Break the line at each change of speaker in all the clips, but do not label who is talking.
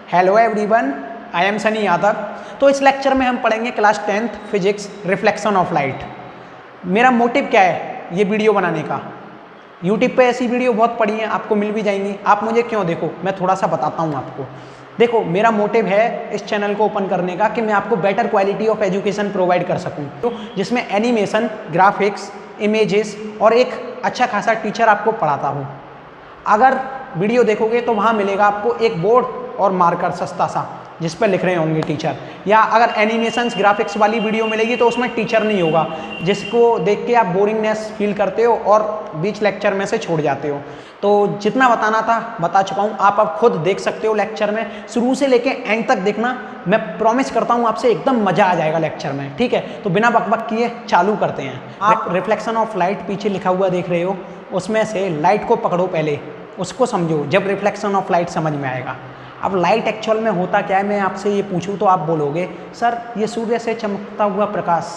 Hello everyone, I am Sunny Yadav. तो इस lecture में हम पढ़ेंगे class 10th physics reflection of light. मेरा मोटिव क्या है ये वीडियो बनाने का? यूट्यूब पे ऐसी वीडियो बहुत पड़ी हैं, आपको मिल भी जाएंगी। आप मुझे क्यों देखो, मैं थोड़ा सा बताता हूँ आपको। देखो, मेरा मोटिव है इस चैनल को ओपन करने का कि मैं आपको better quality of education provide कर सकूँ, तो जिसमें एनिमेशन, ग्राफिक्स, इमेजेस और एक अच्छा खासा टीचर आपको पढ़ाता हो। अगर वीडियो देखोगे तो वहाँ मिलेगा आपको एक बोर्ड और मार्कर सस्ता सा जिस पर लिख रहे होंगे टीचर, या अगर एनिमेशंस ग्राफिक्स वाली वीडियो मिलेगी तो उसमें टीचर नहीं होगा, जिसको देख के आप बोरिंगनेस फील करते हो और बीच लेक्चर में से छोड़ जाते हो। तो जितना बताना था बता चुका हूँ, आप अब खुद देख सकते हो लेक्चर में, शुरू से लेके एंड तक देखना। मैं प्रॉमिस करता हूँ आपसे एकदम मज़ा आ जाएगा लेक्चर में, ठीक है? तो बिना बकबक किए चालू करते हैं। आप रिफ्लेक्शन ऑफ लाइट पीछे लिखा हुआ देख रहे हो, उसमें से लाइट को पकड़ो, पहले उसको समझो, जब रिफ्लेक्शन ऑफ लाइट समझ में आएगा। अब लाइट एक्चुअल में होता क्या है, मैं आपसे ये पूछूं तो आप बोलोगे सर ये सूर्य से चमकता हुआ प्रकाश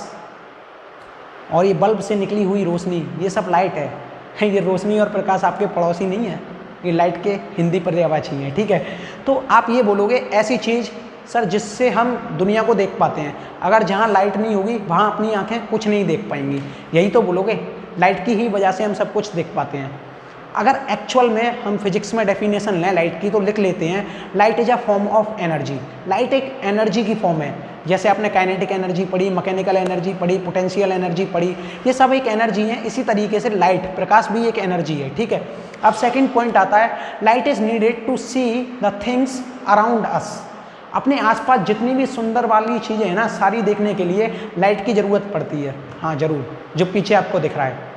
और ये बल्ब से निकली हुई रोशनी, ये सब लाइट है। ये रोशनी और प्रकाश आपके पड़ोसी नहीं है, ये लाइट के हिंदी पर्यायवाची है, ठीक है? तो आप ये बोलोगे ऐसी चीज़ सर जिससे हम दुनिया को देख पाते हैं, अगर जहाँ लाइट नहीं होगी वहाँ अपनी आँखें कुछ नहीं देख पाएंगी, यही तो बोलोगे। लाइट की ही वजह से हम सब कुछ देख पाते हैं। अगर एक्चुअल में हम फिजिक्स में डेफिनेशन लें लाइट की तो लिख लेते हैं, light is a form of energy. Light एक एनर्जी की फॉर्म है। जैसे आपने काइनेटिक एनर्जी पढ़ी, मैकेनिकल एनर्जी पढ़ी, पोटेंशियल एनर्जी पढ़ी, ये सब एक एनर्जी है। इसी तरीके से लाइट, प्रकाश भी एक एनर्जी है, ठीक है? अब सेकंड पॉइंट आता है, light is needed to see the things around us. अपने आसपास जितनी भी सुंदर वाली चीज़ें हैं ना, सारी देखने के लिए लाइट की ज़रूरत पड़ती है। हाँ ज़रूर, जो पीछे आपको दिख रहा है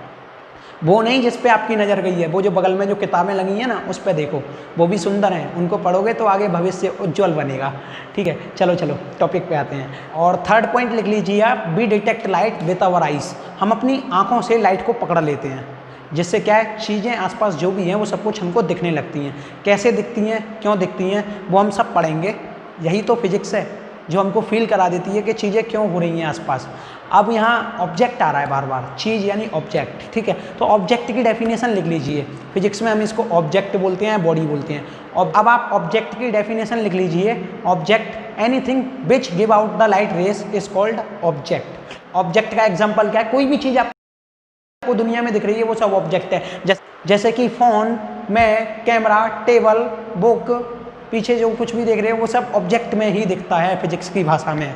वो नहीं जिस पे आपकी नज़र गई है, वो जो बगल में जो किताबें लगी हैं ना उस पे देखो, वो भी सुंदर हैं। उनको पढ़ोगे तो आगे भविष्य उज्जवल बनेगा, ठीक है? चलो चलो टॉपिक पे आते हैं। और थर्ड पॉइंट लिख लीजिए आप, we detect light with our eyes. हम अपनी आँखों से लाइट को पकड़ लेते हैं, जिससे क्या है, चीज़ें आसपास जो भी हैं वो सब कुछ हमको दिखने लगती हैं। कैसे दिखती हैं, क्यों दिखती हैं, वो हम सब पढ़ेंगे। यही तो फिजिक्स है जो हमको फील करा देती है कि चीज़ें क्यों हो रही हैं आसपास। अब यहाँ ऑब्जेक्ट आ रहा है बार बार, चीज़ यानी ऑब्जेक्ट, ठीक है? तो ऑब्जेक्ट की डेफिनेशन लिख लीजिए। फिजिक्स में हम इसको ऑब्जेक्ट बोलते हैं, बॉडी बोलते हैं। और अब आप ऑब्जेक्ट की डेफिनेशन लिख लीजिए। Object anything which give out the light rays is called object. Object का एग्जाम्पल क्या है? कोई भी चीज़ आपको दुनिया में दिख रही है वो सब ऑब्जेक्ट है। जैसे कि फ़ोन में कैमरा, टेबल, बुक, पीछे जो कुछ भी देख रहे हो वो सब ऑब्जेक्ट में ही दिखता है फिजिक्स की भाषा में।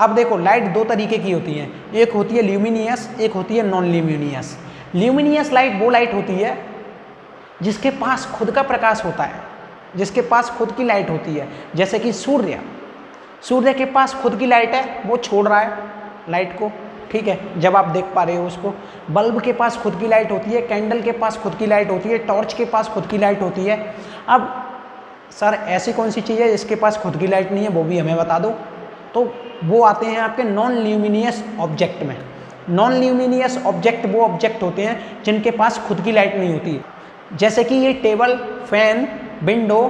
अब देखो, लाइट दो तरीके की होती है, एक होती है ल्यूमिनियस, एक होती है नॉन ल्यूमिनियस। ल्यूमिनियस लाइट वो लाइट होती है जिसके पास खुद का प्रकाश होता है, जिसके पास खुद की लाइट होती है। जैसे कि सूर्य के पास खुद की लाइट है, वो छोड़ रहा है लाइट को, ठीक है, जब आप देख पा रहे हो उसको। बल्ब के पास खुद की लाइट होती है, कैंडल के पास खुद की लाइट होती है, टॉर्च के पास खुद की लाइट होती है। अब सर ऐसी कौन सी चीज़ है जिसके पास खुद की लाइट नहीं है, वो भी हमें बता दो। तो वो आते हैं आपके नॉन ल्यूमिनियस ऑब्जेक्ट में। नॉन ल्यूमिनियस ऑब्जेक्ट वो ऑब्जेक्ट होते हैं जिनके पास खुद की लाइट नहीं होती। जैसे कि ये टेबल, फैन, विंडो,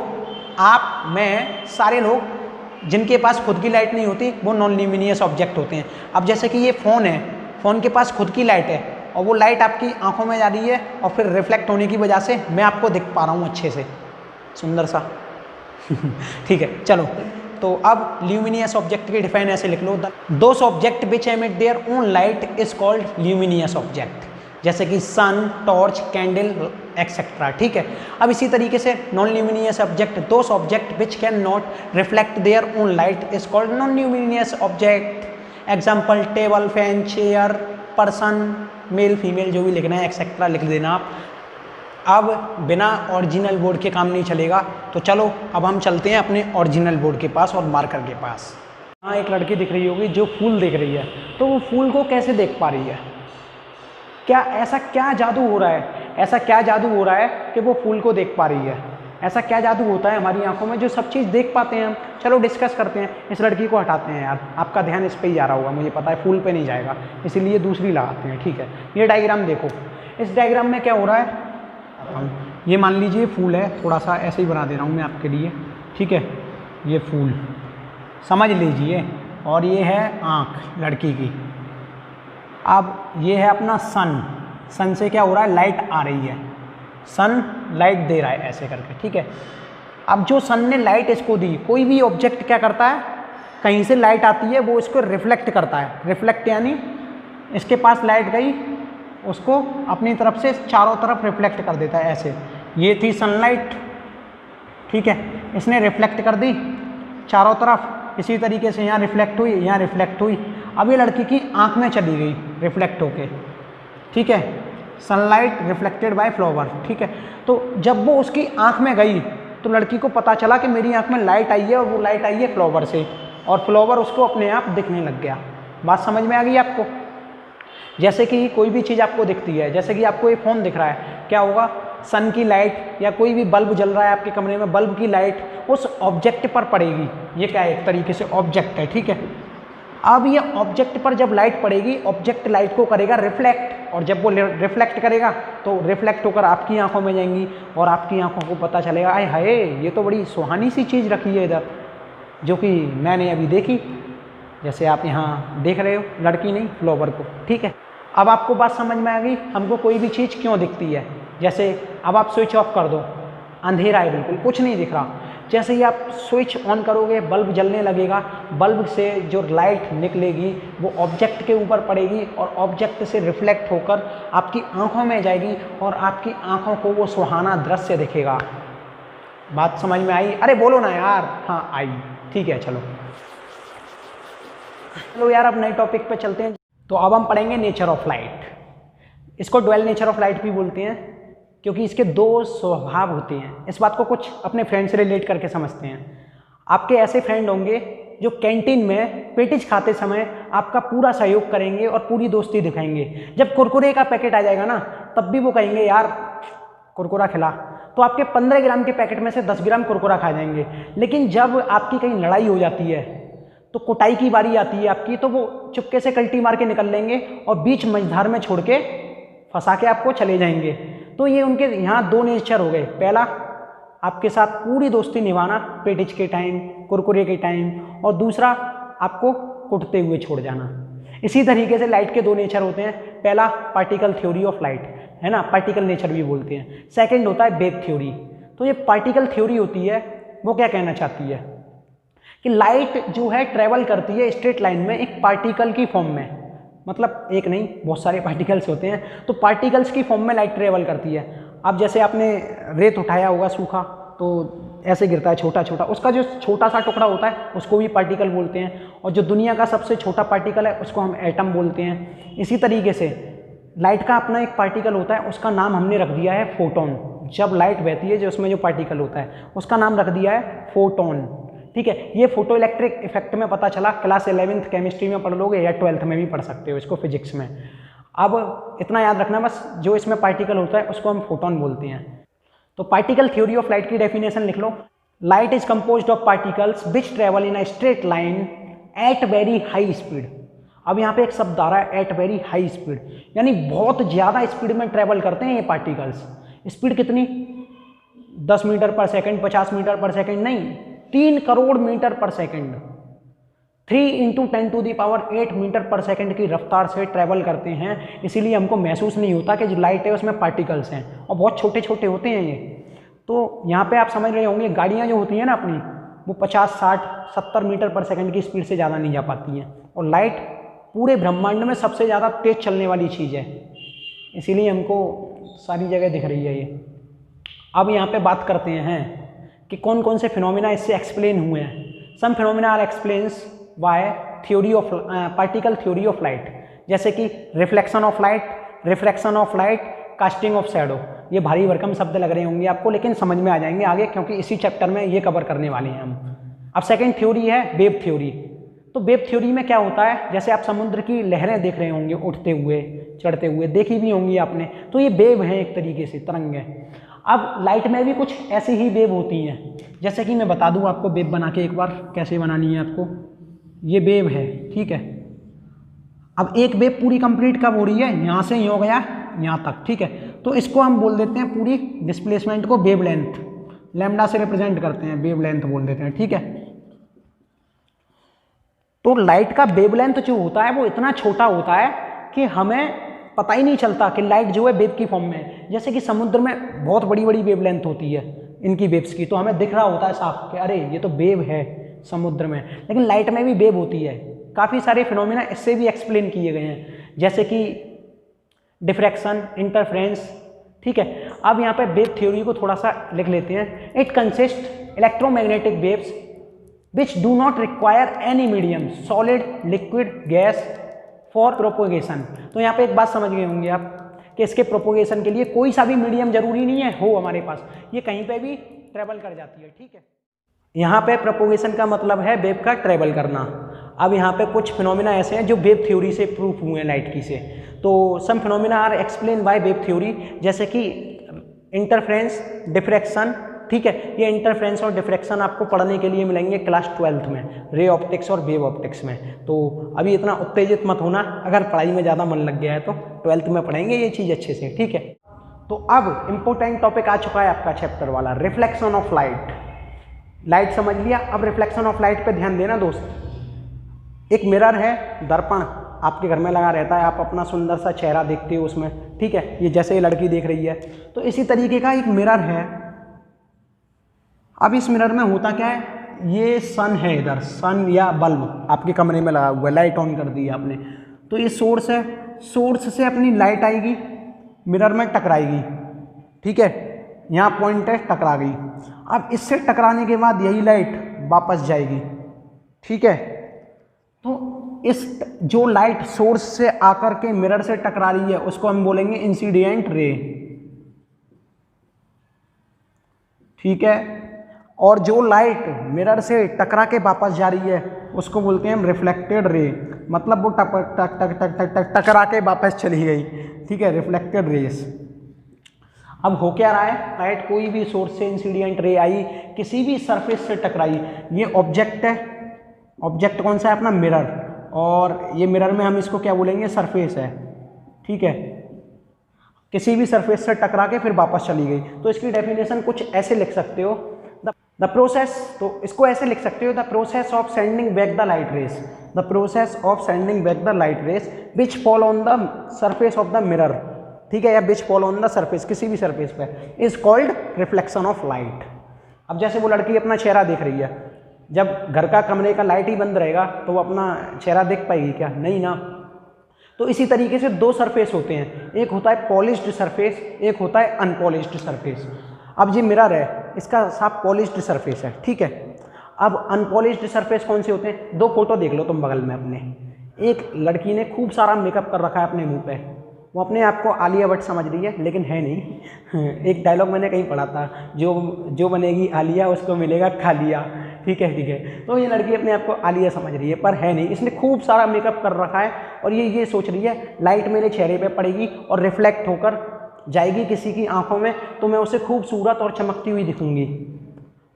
आप, मैं, सारे लोग जिनके पास खुद की लाइट नहीं होती वो नॉन ल्यूमिनियस ऑब्जेक्ट होते हैं। अब जैसे कि ये फ़ोन है, फ़ोन के पास खुद की लाइट है और वो लाइट आपकी आंखों में जा रही है और फिर रिफ्लेक्ट होने की वजह से मैं आपको दिख पा रहा हूँ अच्छे से, सुंदर सा। ठीक है, चलो। तो अब ल्यूमिनियस ऑब्जेक्ट की डिफाइन ऐसे लिख लो, those object which emit their own light is called luminous object. जैसे कि सन, टॉर्च, कैंडल एक्सेट्रा, ठीक है? अब इसी तरीके से non luminous object, those object which can not reflect their own light is called non luminous object. Example table, fan, chair, person, male, female, जो भी लिखना है एक्सेट्रा लिख देना आप। अब बिना ओरिजिनल बोर्ड के काम नहीं चलेगा, तो चलो अब हम चलते हैं अपने ओरिजिनल बोर्ड के पास और मार्कर के पास। हाँ, एक लड़की दिख रही होगी जो फूल देख रही है, तो वो फूल को कैसे देख पा रही है? ऐसा क्या जादू हो रहा है? ऐसा क्या जादू हो रहा है कि वो फूल को देख पा रही है? ऐसा क्या जादू होता है हमारी आंखों में जो सब चीज़ देख पाते हैं हम? चलो डिस्कस करते हैं। इस लड़की को हटाते हैं यार, आपका ध्यान इस पर ही जा रहा होगा, मुझे पता है फूल पे नहीं जाएगा, इसीलिए दूसरी लगाते हैं, ठीक है? ये डायग्राम देखो, इस डायग्राम में क्या हो रहा है? ये मान लीजिए फूल है, थोड़ा सा ऐसे ही बना दे रहा हूँ मैं आपके लिए, ठीक है? ये फूल समझ लीजिए, और ये है आँख लड़की की। अब ये है अपना सन, सन से क्या हो रहा है? लाइट आ रही है, सन लाइट दे रहा है ऐसे करके, ठीक है? अब जो सन ने लाइट इसको दी, कोई भी ऑब्जेक्ट क्या करता है, कहीं से लाइट आती है वो इसको रिफ्लेक्ट करता है। रिफ्लेक्ट यानी इसके पास लाइट गई, उसको अपनी तरफ से चारों तरफ रिफ्लेक्ट कर देता है ऐसे। ये थी सनलाइट, ठीक है, इसने रिफ्लेक्ट कर दी चारों तरफ। इसी तरीके से यहाँ रिफ्लेक्ट हुई, यहाँ रिफ्लेक्ट हुई। अब ये लड़की की आँख में चली गई रिफ्लेक्ट होके, ठीक है, सनलाइट रिफ्लेक्टेड बाय फ्लावर, ठीक है। तो जब वो उसकी आँख में गई तो लड़की को पता चला कि मेरी आँख में लाइट आई है, और वो लाइट आई है फ्लावर से, और फ्लावर उसको अपने आप दिखने लग गया। बात समझ में आ गई आपको? जैसे कि कोई भी चीज़ आपको दिखती है, जैसे कि आपको ये फ़ोन दिख रहा है, क्या होगा, सन की लाइट या कोई भी बल्ब जल रहा है आपके कमरे में, बल्ब की लाइट उस ऑब्जेक्ट पर पड़ेगी। ये क्या है, एक तरीके से ऑब्जेक्ट है, ठीक है। अब ये ऑब्जेक्ट पर जब लाइट पड़ेगी, ऑब्जेक्ट लाइट को करेगा रिफ्लेक्ट, और जब वो रिफ्लेक्ट करेगा तो रिफ्लेक्ट होकर आपकी आंखों में जाएंगी, और आपकी आंखों को पता चलेगा, आए हाय ये तो बड़ी सुहानी सी चीज़ रखी है इधर, जो कि मैंने अभी देखी। जैसे आप यहाँ देख रहे हो लड़की नहीं, फ्लावर को, ठीक है। अब आपको बात समझ में आ गई हमको कोई भी चीज़ क्यों दिखती है। जैसे अब आप स्विच ऑफ कर दो, अंधेरा है, बिल्कुल कुछ नहीं दिख रहा। जैसे ही आप स्विच ऑन करोगे बल्ब जलने लगेगा, बल्ब से जो लाइट निकलेगी वो ऑब्जेक्ट के ऊपर पड़ेगी, और ऑब्जेक्ट से रिफ्लेक्ट होकर आपकी आंखों में जाएगी, और आपकी आंखों को वो सुहाना दृश्य दिखेगा। बात समझ में आई? अरे बोलो ना यार। हाँ आई, ठीक है, चलो यार अब नए टॉपिक पे चलते हैं। तो अब हम पढ़ेंगे नेचर ऑफ लाइट। इसको ड्वेल नेचर ऑफ लाइट भी बोलते हैं, क्योंकि इसके दो स्वभाव होते हैं। इस बात को कुछ अपने फ्रेंड से रिलेट करके समझते हैं। आपके ऐसे फ्रेंड होंगे जो कैंटीन में पेटिज खाते समय आपका पूरा सहयोग करेंगे और पूरी दोस्ती दिखाएंगे। जब कुरकुरे का पैकेट आ जाएगा ना, तब भी वो कहेंगे यार कुरकुरा खिला, तो आपके 15 ग्राम के पैकेट में से 10 ग्राम कुरकुरा खा जाएंगे। लेकिन जब आपकी कहीं लड़ाई हो जाती है, तो कुटाई की बारी आती है आपकी, तो वो चुपके से कल्टी मार के निकल लेंगे और बीच मझधार में छोड़ के फंसा के आपको चले जाएंगे। तो ये उनके यहाँ दो नेचर हो गए। पहला, आपके साथ पूरी दोस्ती निभाना पेटिज के टाइम, कुरकुरे के टाइम, और दूसरा आपको कुटते हुए छोड़ जाना। इसी तरीके से लाइट के दो नेचर होते हैं। पहला पार्टिकल थ्योरी ऑफ लाइट है ना, पार्टिकल नेचर भी बोलते हैं। सेकंड होता है वेव थ्योरी। तो ये पार्टिकल थ्योरी होती है, वो क्या कहना चाहती है कि लाइट जो है ट्रेवल करती है स्ट्रेट लाइन में एक पार्टिकल की फॉर्म में, मतलब एक नहीं बहुत सारे पार्टिकल्स होते हैं, तो पार्टिकल्स की फॉर्म में लाइट ट्रेवल करती है। अब जैसे आपने रेत उठाया होगा सूखा, तो ऐसे गिरता है छोटा छोटा, उसका जो छोटा सा टुकड़ा होता है उसको भी पार्टिकल बोलते हैं, और जो दुनिया का सबसे छोटा पार्टिकल है उसको हम एटम बोलते हैं। इसी तरीके से लाइट का अपना एक पार्टिकल होता है, उसका नाम हमने रख दिया है फोटोन। जब लाइट बहती है जो उसमें जो पार्टिकल होता है उसका नाम रख दिया है फोटोन, ठीक है। ये फोटो इलेक्ट्रिक इफेक्ट में पता चला, क्लास 11th केमिस्ट्री में पढ़ लोगे या 12th में भी पढ़ सकते हो इसको, फिजिक्स में। अब इतना याद रखना बस, जो इसमें पार्टिकल होता है उसको हम फोटोन बोलते हैं। तो पार्टिकल थ्योरी ऑफ लाइट की डेफिनेशन लिख लो। Light is composed of particles which travel in a straight line at very high speed. अब यहाँ पे एक शब्द आ रहा है एट वेरी हाई स्पीड, यानी बहुत ज़्यादा स्पीड में ट्रेवल करते हैं ये पार्टिकल्स। स्पीड कितनी? 10 मीटर पर सेकेंड, 50 मीटर पर सेकेंड नहीं, 3 करोड़ मीटर पर सेकेंड, 3 × 10⁸ मीटर पर सेकेंड की रफ्तार से ट्रैवल करते हैं। इसीलिए हमको महसूस नहीं होता कि जो लाइट है उसमें पार्टिकल्स हैं, और बहुत छोटे छोटे होते हैं ये। तो यहाँ पे आप समझ रहे होंगे गाड़ियाँ जो होती हैं ना अपनी, वो 50, 60, 70 मीटर पर सेकेंड की स्पीड से ज़्यादा नहीं जा पाती हैं, और लाइट पूरे ब्रह्मांड में सबसे ज़्यादा तेज़ चलने वाली चीज़ है, इसीलिए हमको सारी जगह दिख रही है ये। अब यहाँ पे बात करते हैं कि कौन कौन से फिनोमिना इससे एक्सप्लेन हुए हैं। Some phenomena are explains by theory of particle theory of light, जैसे कि reflection of light, refraction of light, casting of shadow. ये भारी भरकम शब्द लग रहे होंगे आपको, लेकिन समझ में आ जाएंगे आगे, क्योंकि इसी चैप्टर में ये कवर करने वाले हैं हम। अब सेकेंड थ्योरी है वेव थ्योरी। तो वेव थ्योरी में क्या होता है, जैसे आप समुद्र की लहरें देख रहे होंगे उठते हुए चढ़ते हुए, देखी भी होंगी आपने, तो ये वेव है, एक तरीके से तरंग है। अब लाइट में भी कुछ ऐसी ही वेव होती हैं, जैसे कि मैं बता दूं आपको वेव बना के एक बार कैसे बनानी है आपको। ये वेव है, ठीक है। अब एक वेव पूरी कंप्लीट कब हो रही है, यहाँ से यूँ गया यहाँ तक, ठीक है। तो इसको हम बोल देते हैं पूरी डिस्प्लेसमेंट को वेव लेंथ, लैम्डा से रिप्रेजेंट करते हैं, वेव लेंथ बोल देते हैं, ठीक है। तो लाइट का वेव लेंथ जो होता है वो इतना छोटा होता है कि हमें पता ही नहीं चलता कि लाइट जो है वेव की फॉर्म में है। जैसे कि समुद्र में बहुत बड़ी बड़ी वेव लेंथ होती है, इनकी वेव्स की, तो हमें दिख रहा होता है साफ कि अरे ये तो वेव है समुद्र में, लेकिन लाइट में भी वेव होती है। काफ़ी सारे फिनोमिना इससे भी एक्सप्लेन किए गए हैं, जैसे कि डिफ्रैक्शन, इंटरफ्रेंस। ठीक है, अब यहाँ पे वेव थ्योरी को थोड़ा सा लिख लेते हैं। It consist electromagnetic waves which do not require any medium solid liquid gas for propagation. तो यहाँ पे एक बात समझ गए होंगे आप कि इसके प्रोपोगेशन के लिए कोई सा भी मीडियम जरूरी नहीं है हो हमारे पास, ये कहीं पे भी ट्रेवल कर जाती है। ठीक है, यहाँ पे प्रोपोगेशन का मतलब है वेव का ट्रेवल करना। अब यहाँ पे कुछ फिनोमिना ऐसे हैं जो वेव थ्योरी से प्रूफ हुए हैं लाइट की से। तो some phenomena are explain by wave theory, जैसे कि इंटरफ्रेंस, डिफ्रैक्शन। ठीक है, ये इंटरफ्रेंस और डिफ्रैक्शन आपको पढ़ने के लिए मिलेंगे क्लास 12th में, रे ऑप्टिक्स और वेव ऑप्टिक्स में। तो अभी इतना उत्तेजित मत होना, अगर पढ़ाई में ज़्यादा मन लग गया है तो 12th में पढ़ेंगे ये चीज़ अच्छे से। ठीक है, तो अब इम्पोर्टेंट टॉपिक आ चुका है आपका चैप्टर वाला, रिफ्लेक्शन ऑफ लाइट। लाइट समझ लिया, अब रिफ्लेक्शन ऑफ लाइट पे ध्यान देना दोस्त। एक मिरर है, दर्पण आपके घर में लगा रहता है, आप अपना सुंदर सा चेहरा देखते हो उसमें। ठीक है, ये जैसे ये लड़की देख रही है, तो इसी तरीके का एक मिरर है। अब इस मिरर में होता क्या है, ये सन है, इधर सन या बल्ब आपके कमरे में लगा हुआ है, लाइट ऑन कर दी है आपने, तो ये सोर्स है, सोर्स से अपनी लाइट आएगी, मिरर में टकराएगी। ठीक है, यहाँ पॉइंट है, टकरा गई। अब इससे टकराने के बाद यही लाइट वापस जाएगी। ठीक है, तो इस जो लाइट सोर्स से आकर के मिरर से टकरा रही है उसको हम बोलेंगे इंसिडेंट रे। ठीक है, और जो लाइट मिरर से टकरा के वापस जा रही है उसको बोलते हैं हम रिफ्लेक्टेड रे, मतलब वो टक टक टक टक टक टक टकरा के वापस चली गई। ठीक है, रिफ्लेक्टेड रेस। अब हो क्या रहा है, लाइट कोई भी सोर्स से इंसिडेंट रे आई, किसी भी सरफेस से टकराई, ये ऑब्जेक्ट है, ऑब्जेक्ट कौन सा है अपना मिरर, और ये मिरर में हम इसको क्या बोलेंगे, सरफेस है। ठीक है, किसी भी सरफेस से टकरा के फिर वापस चली गई। तो इसकी डेफिनेशन कुछ ऐसे लिख सकते हो, द प्रोसेस, तो इसको ऐसे लिख सकते हो, the process of sending back the light rays, the process of sending back the light rays which fall on the surface of the mirror. ठीक है, या विच फॉल ऑन द सरफेस, किसी भी सरफेस पे, is called reflection of light. अब जैसे वो लड़की अपना चेहरा देख रही है, जब घर का कमरे का लाइट ही बंद रहेगा तो वो अपना चेहरा देख पाएगी क्या, नहीं ना। तो इसी तरीके से दो सरफेस होते हैं, एक होता है पॉलिश्ड सरफेस, एक होता है अनपॉलिश्ड सरफेस। अब ये मिरर है, इसका साफ पॉलिश्ड सरफेस है। ठीक है, अब अनपॉलिश्ड सरफेस कौन से होते हैं, दो फोटो देख लो तुम बगल में अपने। एक लड़की ने खूब सारा मेकअप कर रखा है अपने मुंह पे, वो अपने आप को आलिया भट्ट समझ रही है, लेकिन है नहीं। एक डायलॉग मैंने कहीं पढ़ा था, जो बनेगी आलिया उसको मिलेगा खालिया। ठीक है, ठीक है, तो ये लड़की अपने आप को आलिया समझ रही है, पर है नहीं, इसने खूब सारा मेकअप कर रखा है और ये सोच रही है लाइट मेरे चेहरे पे पड़ेगी और रिफ्लेक्ट होकर जाएगी किसी की आंखों में, तो मैं उसे खूबसूरत और चमकती हुई दिखूंगी।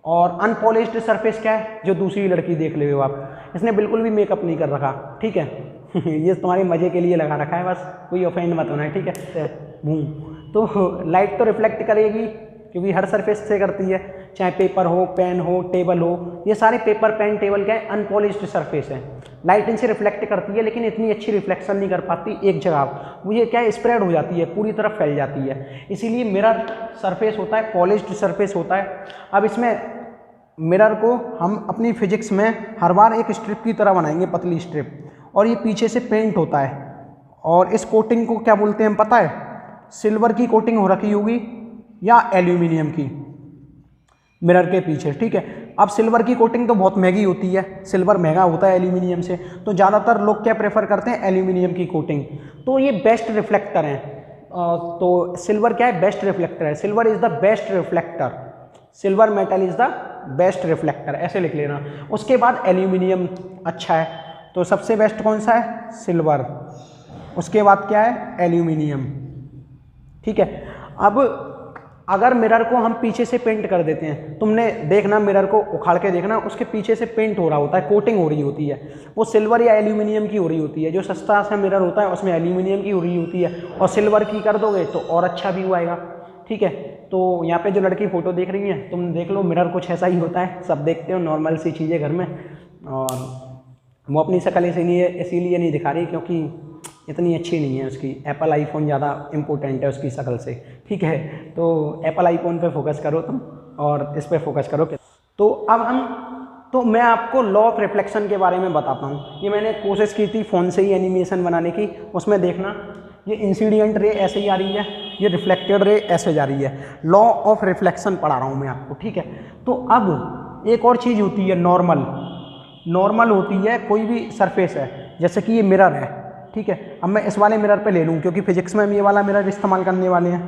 और अनपॉलिश्ड सरफेस क्या है, जो दूसरी लड़की देख ले हो आप, इसने बिल्कुल भी मेकअप नहीं कर रखा। ठीक है, ये तुम्हारे मजे के लिए लगा रखा है, बस कोई ऑफेंड मत होना है। ठीक है, तो लाइट तो रिफ्लेक्ट करेगी क्योंकि हर सरफेस से करती है, चाहे पेपर हो, पेन हो, टेबल हो, ये सारे पेपर, पेन, टेबल क्या है, अनपॉलिश्ड सरफेस है। लाइट इनसे रिफ्लेक्ट करती है लेकिन इतनी अच्छी रिफ्लेक्शन नहीं कर पाती एक जगह, वो ये क्या है, स्प्रेड हो जाती है, पूरी तरफ फैल जाती है। इसीलिए मिरर सरफेस होता है, पॉलिश्ड सरफेस होता है। अब इसमें मिरर को हम अपनी फिजिक्स में हर बार एक स्ट्रिप की तरह बनाएंगे, पतली स्ट्रिप, और ये पीछे से पेंट होता है, और इस कोटिंग को क्या बोलते हैं पता है, सिल्वर की कोटिंग हो रखी होगी या एल्यूमिनियम की मिरर के पीछे। ठीक है, अब सिल्वर की कोटिंग तो बहुत महंगी होती है, सिल्वर महंगा होता है एल्यूमिनियम से, तो ज़्यादातर लोग क्या प्रेफर करते हैं, एल्यूमिनियम की कोटिंग। तो ये बेस्ट रिफ्लेक्टर हैं, तो सिल्वर क्या है, बेस्ट रिफ्लेक्टर है, silver is the best reflector, silver metal is the best reflector, ऐसे लिख लेना। उसके बाद एल्यूमिनियम अच्छा है, तो सबसे बेस्ट कौन सा है, सिल्वर, उसके बाद क्या है, एल्यूमिनियम। ठीक है, अब अगर मिरर को हम पीछे से पेंट कर देते हैं, तुमने देखना मिरर को उखाड़ के देखना, उसके पीछे से पेंट हो रहा होता है, कोटिंग हो रही होती है, वो सिल्वर या एल्यूमिनियम की हो रही होती है। जो सस्ता सा मिरर होता है उसमें एल्यूमिनियम की हो रही होती है, और सिल्वर की कर दोगे तो और अच्छा व्यू आएगा। ठीक है, तो यहाँ पे जो लड़की फ़ोटो देख रही है, तुम देख लो, मिरर कुछ ऐसा ही होता है, सब देखते हो, नॉर्मल सी चीज़ें घर में, और वो अपनी शक्ल इसीलिए नहीं दिखा रही क्योंकि इतनी अच्छी नहीं है उसकी, एप्पल आईफोन ज़्यादा इम्पोर्टेंट है उसकी शक्ल से। ठीक है, तो एप्पल आईफोन पे फोकस करो तुम,
और इस पर फोकस करो। तो अब तो मैं आपको लॉ ऑफ रिफ्लेक्शन के बारे में बताता हूँ। ये मैंने कोशिश की थी फ़ोन से ही एनिमेशन बनाने की, उसमें देखना ये इंसिडेंट रे ऐसे ही आ रही है, ये रिफ्लेक्टेड रे ऐसे जा रही है। लॉ ऑफ रिफ्लेक्शन पढ़ा रहा हूँ मैं आपको, ठीक है। तो अब एक और चीज़ होती है नॉर्मल। नॉर्मल होती है कोई भी सरफेस है, जैसे कि ये मिरर है, ठीक है। अब मैं इस वाले मिरर पे ले लूँ, क्योंकि फिजिक्स में हम ये वाला मिरर इस्तेमाल करने वाले हैं।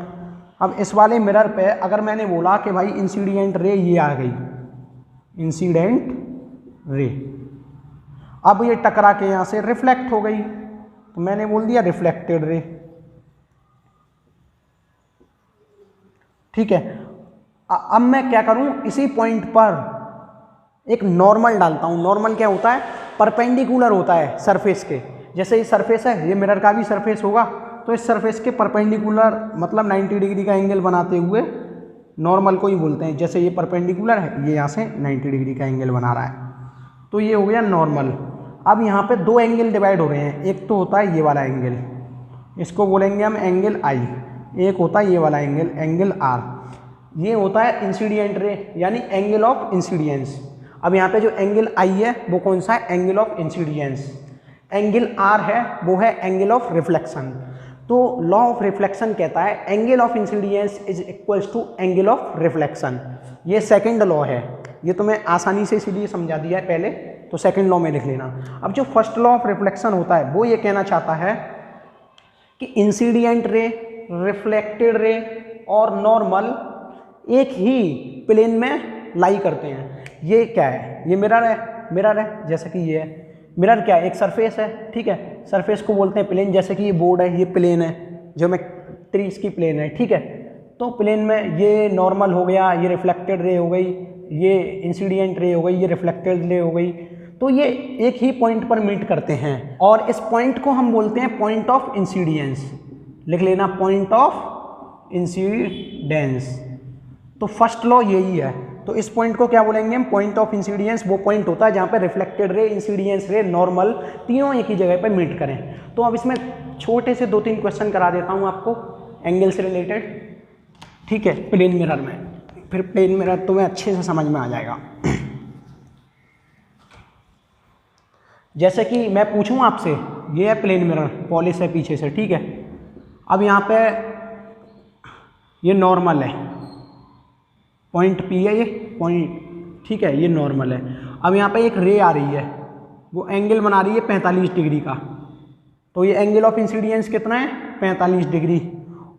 अब इस वाले मिरर पे अगर मैंने बोला कि भाई इंसिडेंट रे ये आ गई, इंसिडेंट रे, अब ये टकरा के यहाँ से रिफ्लेक्ट हो गई, तो मैंने बोल दिया रिफ्लेक्टेड रे, ठीक है। अब मैं क्या करूं, इसी पॉइंट पर एक नॉर्मल डालता हूं। नॉर्मल क्या होता है, परपेंडिकुलर होता है सरफेस के। जैसे ये सरफेस है, ये मिरर का भी सरफेस होगा, तो इस सरफेस के परपेंडिकुलर मतलब 90 डिग्री का एंगल बनाते हुए नॉर्मल को ही बोलते हैं। जैसे ये परपेंडिकुलर है, ये यहाँ से 90 डिग्री का एंगल बना रहा है, तो ये हो गया नॉर्मल। अब यहाँ पे दो एंगल डिवाइड हो रहे हैं, एक तो होता है ये वाला एंगल, इसको बोलेंगे हम एंगल आई, एक होता है ये वाला एंगल, एंगल आर। ये होता है इंसिडेंट रे यानी एंगल ऑफ इंसिडेंस। अब यहाँ पे जो एंगल आई है वो कौन सा है, angle of incidence. Angle R है वो है एंगल ऑफ रिफ्लेक्शन। तो लॉ ऑफ रिफ्लेक्शन कहता है angle of incidence is equals to angle of reflection. ये सेकंड लॉ है, ये तो मैं आसानी से इसीलिए समझा दिया है पहले, तो सेकंड लॉ में लिख लेना। अब जो फर्स्ट लॉ ऑफ रिफ्लेक्शन होता है वो ये कहना चाहता है कि इंसिडेंट रे, रिफ्लेक्टेड रे और नॉर्मल एक ही प्लेन में लाई करते हैं। ये क्या है, ये मिरर है, मिरर है जैसे कि ये है। मिरर क्या है, एक सरफेस है, ठीक है। सरफेस को बोलते हैं प्लेन, जैसे कि ये बोर्ड है, ये प्लेन है, ज्योमेट्री इसकी प्लेन है, ठीक है। तो प्लेन में ये नॉर्मल हो गया, ये रिफ्लेक्टेड रे हो गई, ये इंसिडेंट रे हो गई, ये रिफ्लेक्टेड रे हो गई। तो ये एक ही पॉइंट पर मीट करते हैं और इस पॉइंट को हम बोलते हैं पॉइंट ऑफ इंसिडेंस। लिख लेना, पॉइंट ऑफ इंसिडेंस। तो फर्स्ट लॉ यही है। तो इस पॉइंट को क्या बोलेंगे हम, पॉइंट ऑफ इंसिडेंस। वो पॉइंट होता है जहाँ पे रिफ्लेक्टेड रे, इंसिडेंस रे, नॉर्मल तीनों एक ही जगह पे मीट करें। तो अब इसमें छोटे से 2-3 क्वेश्चन करा देता हूँ आपको एंगल से रिलेटेड, ठीक है, प्लेन मिरर में। फिर प्लेन मिरर तुम्हें अच्छे से समझ में आ जाएगा। जैसे कि मैं पूछूं आपसे, ये है प्लेन मिरर, पॉलिश है पीछे से, ठीक है। अब यहाँ पे ये नॉर्मल है, पॉइंट पी है ये पॉइंट, ठीक है, ये नॉर्मल है। अब यहाँ पे एक रे आ रही है, वो एंगल बना रही है 45 डिग्री का, तो ये एंगल ऑफ इंसिडेंस कितना है, 45 डिग्री।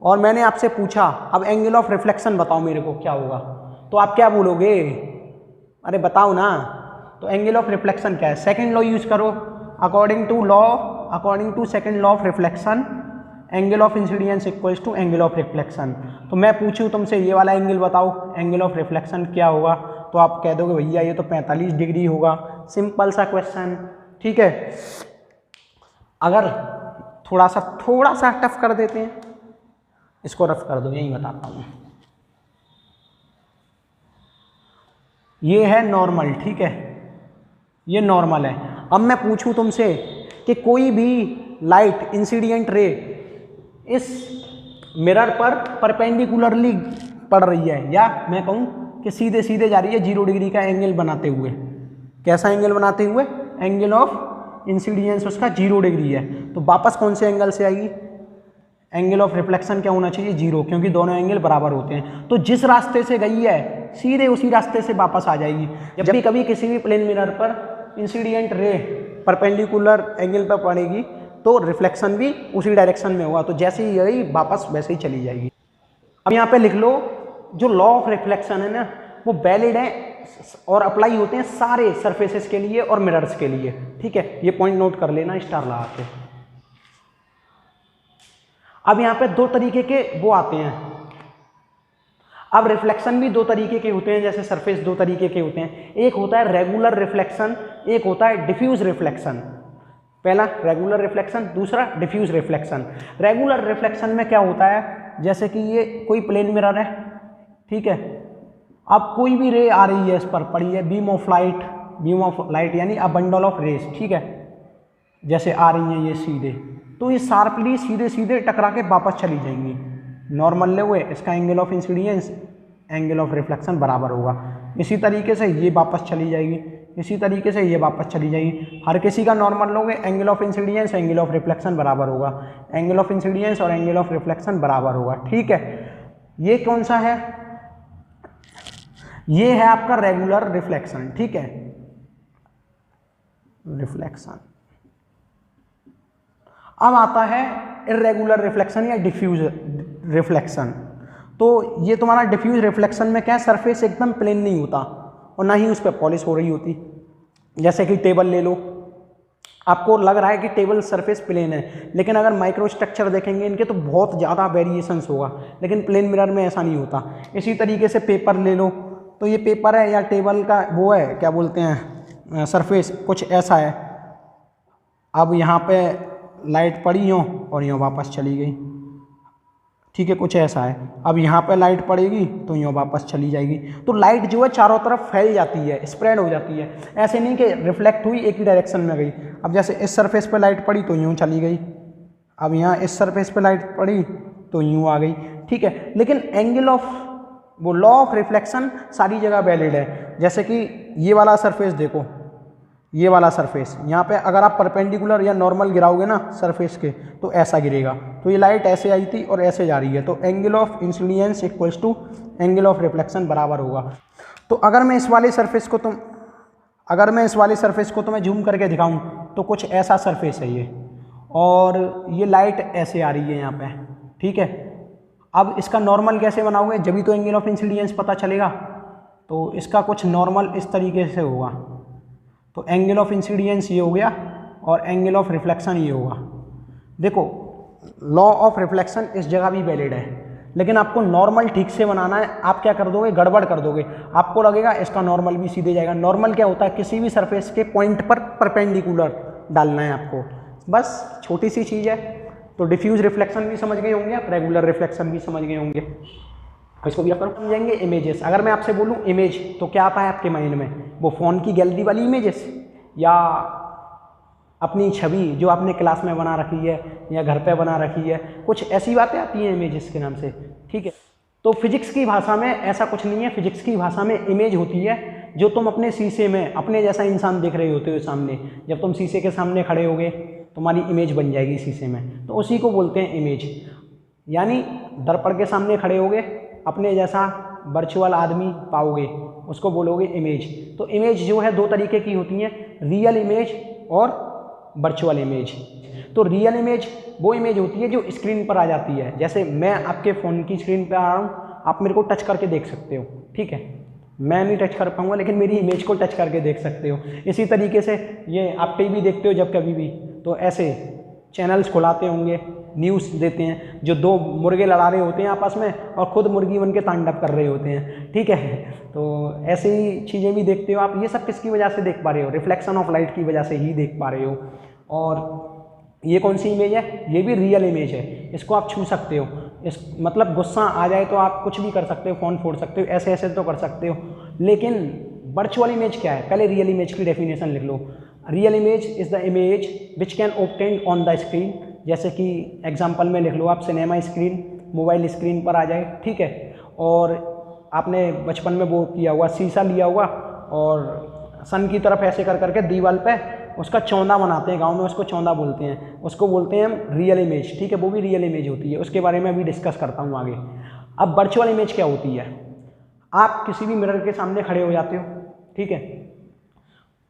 और मैंने आपसे पूछा अब एंगल ऑफ रिफ्लेक्शन बताओ मेरे को क्या होगा, तो आप क्या बोलोगे, अरे बताओ ना। तो एंगल ऑफ रिफ्लेक्शन क्या है, सेकंड लॉ यूज करो, according to second law of reflection angle of incidence equals to angle of reflection. तो मैं पूछूं तुमसे ये वाला एंगल बताओ, एंगल ऑफ रिफ्लेक्शन क्या होगा, तो आप कह दोगे भैया ये तो 45 डिग्री होगा। सिंपल सा क्वेश्चन, ठीक है। अगर थोड़ा सा टफ कर देते हैं, इसको रफ कर दो, यही बताता हूँ। ये है नॉर्मल, ठीक है, ये नॉर्मल है। अब मैं पूछूं तुमसे कि कोई भी लाइट इंसिडेंट रे इस मिरर पर परपेंडिकुलरली पड़ रही है, या मैं कहूँ कि सीधे सीधे जा रही है 0 डिग्री का एंगल बनाते हुए। कैसा एंगल बनाते हुए, एंगल ऑफ इंसिडेंस उसका 0 डिग्री है, तो वापस कौन से एंगल से आएगी, एंगल ऑफ रिफ्लेक्शन क्या होना चाहिए, 0, क्योंकि दोनों एंगल बराबर होते हैं। तो जिस रास्ते से गई है सीधे उसी रास्ते से वापस आ जाएगी। जब भी कभी किसी भी प्लेन मिरर पर इंसिडेंट रे परपेंडिकुलर एंगल पर पड़ेगी तो रिफ्लेक्शन भी उसी डायरेक्शन में होगा, तो जैसे ही गई वापस वैसे ही चली जाएगी। अब यहाँ पे लिख लो, जो लॉ ऑफ रिफ्लेक्शन है ना वो वैलिड है और अप्लाई होते हैं सारे सरफेसेस के लिए और मिरर्स के लिए, ठीक है। ये पॉइंट नोट कर लेना स्टार लगा के। अब यहाँ पे 2 तरीके के वो आते हैं। अब रिफ्लेक्शन भी 2 तरीके के होते हैं, जैसे सरफेस 2 तरीके के होते हैं। एक होता है रेगुलर रिफ्लेक्शन, एक होता है डिफ्यूज रिफ्लेक्शन। पहला रेगुलर रिफ्लेक्शन, दूसरा डिफ्यूज रिफ्लेक्शन। रेगुलर रिफ्लेक्शन में क्या होता है, जैसे कि ये कोई प्लेन मिरर है, ठीक है। अब कोई भी रे आ रही है, इस पर पड़ी है बीम ऑफ लाइट यानी अ बंडल ऑफ रेस, ठीक है, जैसे आ रही हैं ये सीधे, तो ये शार्पली सीधे सीधे टकरा के वापस चली जाएंगी। नॉर्मल ले हुए, इसका angle of incidence angle of reflection बराबर होगा। इसी तरीके से ये वापस चली जाएगी, इसी तरीके से ये वापस चली जाएगी। हर किसी का नॉर्मल लोगे, angle of incidence angle of reflection बराबर होगा, एंगल ऑफ इंसिडेंस और एंगल ऑफ रिफ्लेक्शन बराबर होगा। ठीक है, ये कौन सा है, ये है आपका रेगुलर रिफ्लेक्शन। ठीक है, रिफ्लेक्शन। अब आता है इर्रेगुलर रिफ्लेक्शन या डिफ्यूज रिफ्लेक्शन। तो ये तुम्हारा डिफ्यूज रिफ्लेक्शन में क्या है, सरफेस एकदम प्लेन नहीं होता और ना ही उस पर पॉलिश हो रही होती। जैसे कि टेबल ले लो, आपको लग रहा है कि टेबल सरफेस प्लेन है, लेकिन अगर माइक्रो स्ट्रक्चर देखेंगे इनके तो बहुत ज़्यादा वेरिएशंस होगा, लेकिन प्लेन मिरर में ऐसा नहीं होता। इसी तरीके से पेपर ले लो, तो ये पेपर है या टेबल का वो है, क्या बोलते हैं, सरफेस कुछ ऐसा है। अब यहाँ पे लाइट पड़ी हो और यूँ वापस चली गई, ठीक है, कुछ ऐसा है। अब यहाँ पे लाइट पड़ेगी तो यूँ वापस चली जाएगी। तो लाइट जो है चारों तरफ फैल जाती है, स्प्रेड हो जाती है, ऐसे नहीं कि रिफ्लेक्ट हुई एक ही डायरेक्शन में गई। अब जैसे इस सरफेस पे लाइट पड़ी तो यूँ चली गई, अब यहाँ इस सरफेस पे लाइट पड़ी तो यूँ आ गई। ठीक है, लेकिन एंगल ऑफ वो लॉ ऑफ रिफ्लेक्शन सारी जगह वैलिड है। जैसे कि ये वाला सरफेस देखो, ये वाला सरफेस, यहाँ पे अगर आप परपेंडिकुलर या नॉर्मल गिराओगे ना सरफेस के तो ऐसा गिरेगा। तो ये लाइट ऐसे आई थी और ऐसे जा रही है, तो angle of incidence equals to angle of reflection बराबर होगा। तो अगर मैं इस वाले सरफेस को तुम्हें जूम करके दिखाऊं तो कुछ ऐसा सरफेस है ये, और ये लाइट ऐसे आ रही है यहाँ पे। ठीक है, अब इसका नॉर्मल कैसे बनाओगे, जब भी तो एंगल ऑफ इंसिडेंस पता चलेगा। तो इसका कुछ नॉर्मल इस तरीके से होगा, तो एंगल ऑफ इंसिडेंस ये हो गया और एंगल ऑफ रिफ्लेक्शन ये होगा। देखो, लॉ ऑफ रिफ्लेक्शन इस जगह भी वैलिड है, लेकिन आपको नॉर्मल ठीक से बनाना है। आप क्या कर दोगे, गड़बड़ कर दोगे, आपको लगेगा इसका नॉर्मल भी सीधे जाएगा। नॉर्मल क्या होता है, किसी भी सरफेस के पॉइंट पर परपेंडिकुलर डालना है आपको, बस छोटी सी चीज़ है। तो डिफ्यूज रिफ्लेक्शन भी समझ गए होंगे आप, रेगुलर रिफ्लेक्शन भी समझ गए होंगे। इसको भी अपन समझेंगे। इमेजेस, अगर मैं आपसे बोलूँ इमेज तो क्या आता है आपके माइंड में, वो फ़ोन की गैलरी वाली इमेजेस या अपनी छवि जो आपने क्लास में बना रखी है या घर पे बना रखी है, कुछ ऐसी बातें आती हैं इमेजेस के नाम से। ठीक है, तो फिजिक्स की भाषा में ऐसा कुछ नहीं है। फिजिक्स की भाषा में इमेज होती है जो तुम अपने शीशे में अपने जैसा इंसान देख रहे होते हो सामने। जब तुम शीशे के सामने खड़े होगे तुम्हारी इमेज बन जाएगी शीशे में, तो उसी को बोलते हैं इमेज। यानी दर्पण के सामने खड़े होगे, अपने जैसा वर्चुअल आदमी पाओगे, उसको बोलोगे इमेज। तो इमेज जो है दो तरीके की होती हैं, रियल इमेज और वर्चुअल इमेज। तो रियल इमेज वो इमेज होती है जो स्क्रीन पर आ जाती है। जैसे मैं आपके फ़ोन की स्क्रीन पर आ रहा हूँ, आप मेरे को टच करके देख सकते हो। ठीक है, मैं नहीं टच कर पाऊँगा लेकिन मेरी इमेज को टच करके देख सकते हो। इसी तरीके से ये आप टीवी देखते हो जब कभी भी, तो ऐसे चैनल्स खुलाते होंगे, न्यूज़ देते हैं, जो दो मुर्गे लड़ा रहे होते हैं आपस में और खुद मुर्गी बन के तांडव कर रहे होते हैं। ठीक है, तो ऐसी ही चीज़ें भी देखते हो आप। ये सब किसकी वजह से देख पा रहे हो, रिफ्लेक्शन ऑफ लाइट की वजह से ही देख पा रहे हो। और ये कौन सी इमेज है, ये भी रियल इमेज है, इसको आप छू सकते हो। इस मतलब गुस्सा आ जाए तो आप कुछ भी कर सकते हो, फ़ोन फोड़ सकते हो, ऐसे ऐसे तो कर सकते हो। लेकिन वर्चुअल इमेज क्या है, पहले रियल इमेज की डेफिनेशन लिख लो। Real image is the image which can obtain on the screen. जैसे कि एग्जांपल में लिख लो आप, सिनेमा स्क्रीन, मोबाइल स्क्रीन पर आ जाए। ठीक है, और आपने बचपन में वो किया हुआ, शीशा लिया हुआ और सन की तरफ ऐसे कर करके दीवार पे उसका चौंधा बनाते हैं, गांव में उसको चौंधा बोलते हैं, उसको बोलते हैं हम रियल इमेज। ठीक है, वो भी रियल इमेज होती है, उसके बारे में अभी डिस्कस करता हूँ आगे। अब वर्चुअल इमेज क्या होती है, आप किसी भी मिरर के सामने खड़े हो जाते हो। ठीक है,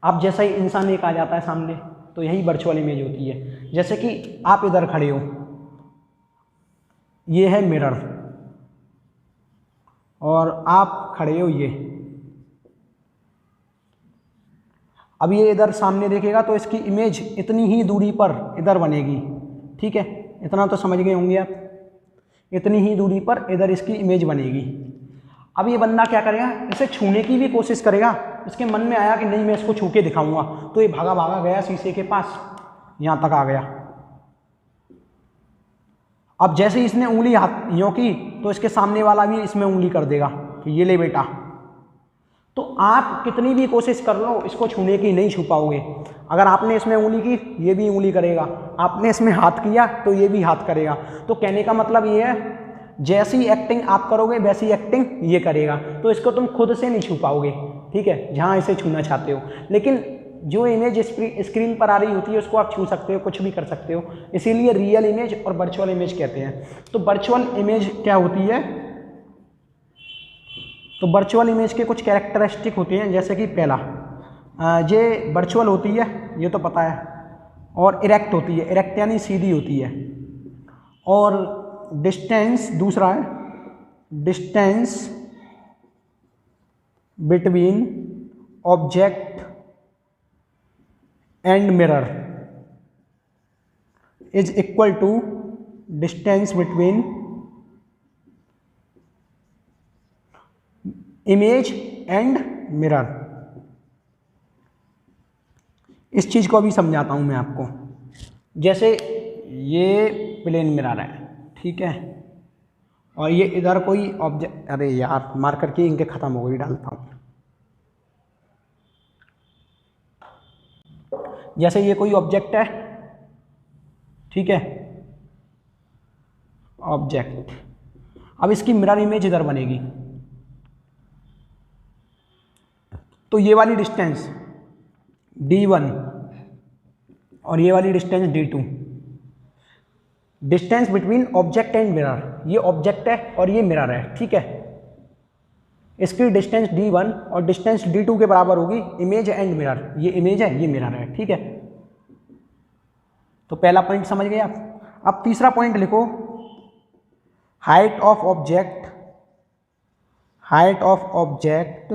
आप जैसा ही इंसान एक आ जाता है सामने, तो यही वर्चुअल इमेज होती है। जैसे कि आप इधर खड़े हो, ये है मिरर, और आप खड़े हो ये। अब ये इधर सामने देखेगा तो इसकी इमेज इतनी ही दूरी पर इधर बनेगी। ठीक है, इतना तो समझ गए होंगे आप, इतनी ही दूरी पर इधर इसकी इमेज बनेगी। अब ये बंदा क्या करेगा, इसे छूने की भी कोशिश करेगा। इसके मन में आया कि नहीं मैं इसको छू के दिखाऊंगा, तो ये भागा भागा गया शीशे के पास, यहाँ तक आ गया। अब जैसे ही इसने उंगली हाथ यूँ की तो इसके सामने वाला भी इसमें उंगली कर देगा कि ये ले बेटा। तो आप कितनी भी कोशिश कर लो इसको छूने की, नहीं छू पाओगे। अगर आपने इसमें उंगली की, ये भी उंगली करेगा, आपने इसमें हाथ किया तो ये भी हाथ करेगा। तो कहने का मतलब ये है जैसी एक्टिंग आप करोगे वैसी एक्टिंग ये करेगा, तो इसको तुम खुद से नहीं छू पाओगे, ठीक है, जहाँ इसे छूना चाहते हो। लेकिन जो इमेज स्क्रीन पर आ रही होती है उसको आप छू सकते हो, कुछ भी कर सकते हो, इसीलिए रियल इमेज और वर्चुअल इमेज कहते हैं। तो वर्चुअल इमेज क्या होती है, तो वर्चुअल इमेज के कुछ कैरेक्टरिस्टिक होते हैं, जैसे कि पहला ये वर्चुअल होती है, ये तो पता है, और इरेक्ट होती है, इरेक्ट यानी सीधी होती है, और डिस्टेंस दूसरा है, distance between object and mirror is equal to distance between image and mirror. इस चीज़ को अभी समझाता हूँ मैं आपको। जैसे ये प्लेन मिरर है, ठीक है, और ये इधर कोई ऑब्जेक्ट, अरे यार मार्कर की इनके ख़त्म हो गई, डालता हूँ। जैसे ये कोई ऑब्जेक्ट है, ठीक है, ऑब्जेक्ट, अब इसकी मिरर इमेज इधर बनेगी, तो ये वाली डिस्टेंस d1 और ये वाली distance d2, distance between object and mirror, ये ऑब्जेक्ट है और ये मिरर है, ठीक है, इसकी डिस्टेंस d1 और डिस्टेंस d2 के बराबर होगी इमेज एंड मिरर, ये इमेज है ये मिरर है, ठीक है। तो पहला पॉइंट समझ गए आप। अब तीसरा पॉइंट लिखो, height of object, height of object